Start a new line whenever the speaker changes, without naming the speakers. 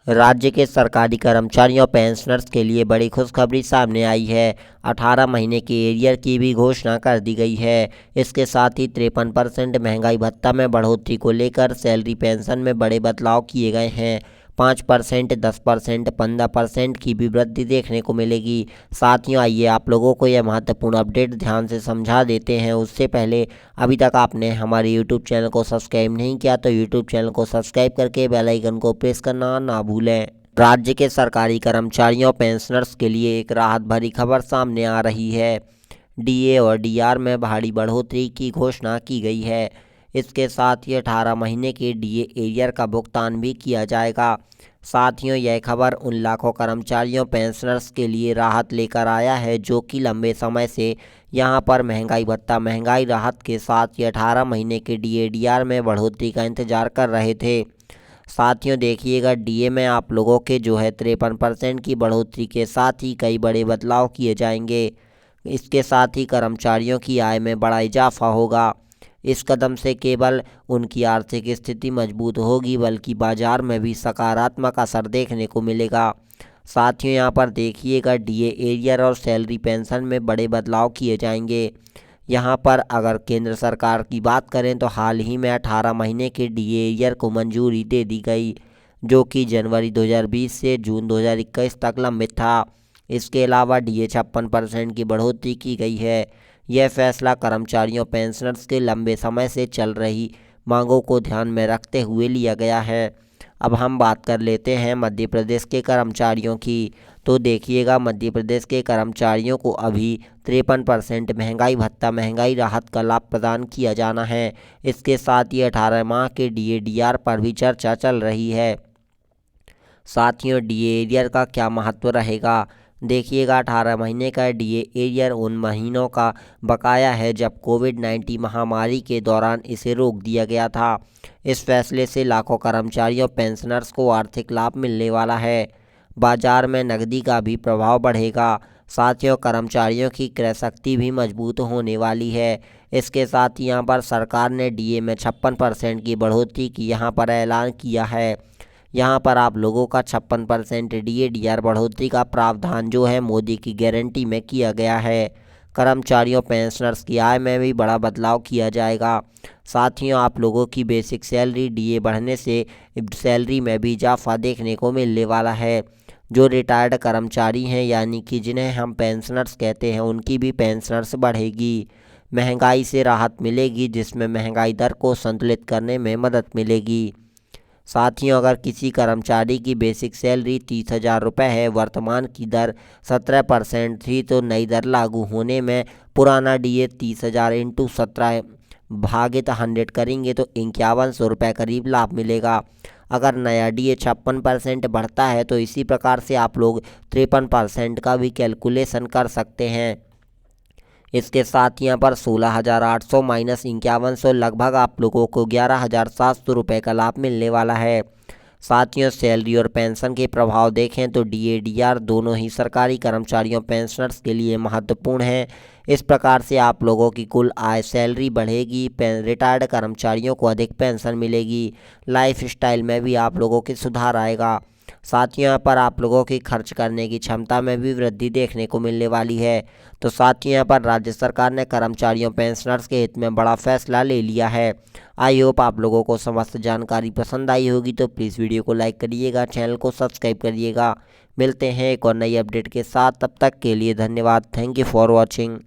राज्य के सरकारी कर्मचारियों पेंशनर्स के लिए बड़ी खुशखबरी सामने आई है। 18 महीने के एरियर की भी घोषणा कर दी गई है। इसके साथ ही 53% महंगाई भत्ता में बढ़ोतरी को लेकर सैलरी पेंशन में बड़े बदलाव किए गए हैं। 5%, 10%, 15% की भी वृद्धि देखने को मिलेगी। साथियों, आइए आप लोगों को यह महत्वपूर्ण अपडेट ध्यान से समझा देते हैं। उससे पहले अभी तक आपने हमारे यूट्यूब चैनल को सब्सक्राइब नहीं किया तो यूट्यूब चैनल को सब्सक्राइब करके बेल आइकन को प्रेस करना ना भूलें। राज्य के सरकारी कर्मचारियों पेंशनर्स के लिए एक राहत भरी खबर सामने आ रही है। डीए और डीआर में भारी बढ़ोतरी की घोषणा की गई है। इसके साथ ही 18 महीने के डीए एरियर का भुगतान भी किया जाएगा। साथियों, यह खबर उन लाखों कर्मचारियों पेंशनर्स के लिए राहत लेकर आया है जो कि लंबे समय से यहां पर महंगाई भत्ता, महंगाई राहत के साथ ही 18 महीने के डीए डीआर में बढ़ोतरी का इंतजार कर रहे थे। साथियों, देखिएगा, डीए में आप लोगों के जो है 53% की बढ़ोतरी के साथ ही कई बड़े बदलाव किए जाएंगे। इसके साथ ही कर्मचारियों की आय में बड़ा इजाफा होगा। इस कदम से केवल उनकी आर्थिक स्थिति मजबूत होगी बल्कि बाजार में भी सकारात्मक असर देखने को मिलेगा। साथियों, यहाँ पर देखिएगा, डीए एरियर और सैलरी पेंशन में बड़े बदलाव किए जाएंगे। यहाँ पर अगर केंद्र सरकार की बात करें तो हाल ही में 18 महीने के डीए एरियर को मंजूरी दे दी गई, जो कि जनवरी 2020 से जून 2021 तक लंबित था। इसके अलावा डीए 56% की बढ़ोतरी की गई है। यह फैसला कर्मचारियों पेंशनर्स के लंबे समय से चल रही मांगों को ध्यान में रखते हुए लिया गया है। अब हम बात कर लेते हैं मध्य प्रदेश के कर्मचारियों की। तो देखिएगा, मध्य प्रदेश के कर्मचारियों को अभी 53% महंगाई भत्ता, महंगाई राहत का लाभ प्रदान किया जाना है। इसके साथ ही 18 माह के डीए डीआर पर भी चर्चा चल रही है। साथियों, डीए एरियर का क्या महत्व रहेगा? देखिएगा, 18 महीने का डीए एरियर उन महीनों का बकाया है जब कोविड-19 महामारी के दौरान इसे रोक दिया गया था। इस फैसले से लाखों कर्मचारियों पेंशनर्स को आर्थिक लाभ मिलने वाला है। बाजार में नकदी का भी प्रभाव बढ़ेगा। साथियों, कर्मचारियों की क्रय शक्ति भी मजबूत होने वाली है। इसके साथ ही यहाँ पर सरकार ने डीए में 56% की बढ़ोतरी की यहाँ पर ऐलान किया है। यहाँ पर आप लोगों का 56% डीए डीआर बढ़ोतरी का प्रावधान जो है मोदी की गारंटी में किया गया है। कर्मचारियों पेंशनर्स की आय में भी बड़ा बदलाव किया जाएगा। साथियों, आप लोगों की बेसिक सैलरी डीए बढ़ने से सैलरी में भी इजाफा देखने को मिलने वाला है। जो रिटायर्ड कर्मचारी हैं यानी कि जिन्हें हम पेंशनर्स कहते हैं, उनकी भी पेंशनर्स बढ़ेगी। महंगाई से राहत मिलेगी जिसमें महंगाई दर को संतुलित करने में मदद मिलेगी। साथियों, अगर किसी कर्मचारी की बेसिक सैलरी 30,000 रुपये है, वर्तमान की दर 17% थी, तो नई दर लागू होने में पुराना डीए 30,000 इंटू 17 भागित 100 करेंगे तो 5100 रुपये करीब लाभ मिलेगा। अगर नया डीए 56% बढ़ता है तो इसी प्रकार से आप लोग 53% का भी कैलकुलेशन कर सकते हैं। इसके साथ यहाँ पर 16,800 माइनस 5100 लगभग आप लोगों को 11,700 रुपये का लाभ मिलने वाला है। साथियों, सैलरी और पेंशन के प्रभाव देखें तो डीए डीआर दोनों ही सरकारी कर्मचारियों पेंशनर्स के लिए महत्वपूर्ण है। इस प्रकार से आप लोगों की कुल आय, सैलरी बढ़ेगी, रिटायर्ड कर्मचारियों को अधिक पेंशन मिलेगी, लाइफ स्टाइल में भी आप लोगों के सुधार आएगा। साथियों, यहाँ पर आप लोगों की खर्च करने की क्षमता में भी वृद्धि देखने को मिलने वाली है। तो साथियों, यहाँ पर राज्य सरकार ने कर्मचारियों पेंशनर्स के हित में बड़ा फैसला ले लिया है। आई होप आप लोगों को समस्त जानकारी पसंद आई होगी, तो प्लीज़ वीडियो को लाइक करिएगा, चैनल को सब्सक्राइब करिएगा। मिलते हैं एक और नई अपडेट के साथ, तब तक के लिए धन्यवाद। Thank you for watching.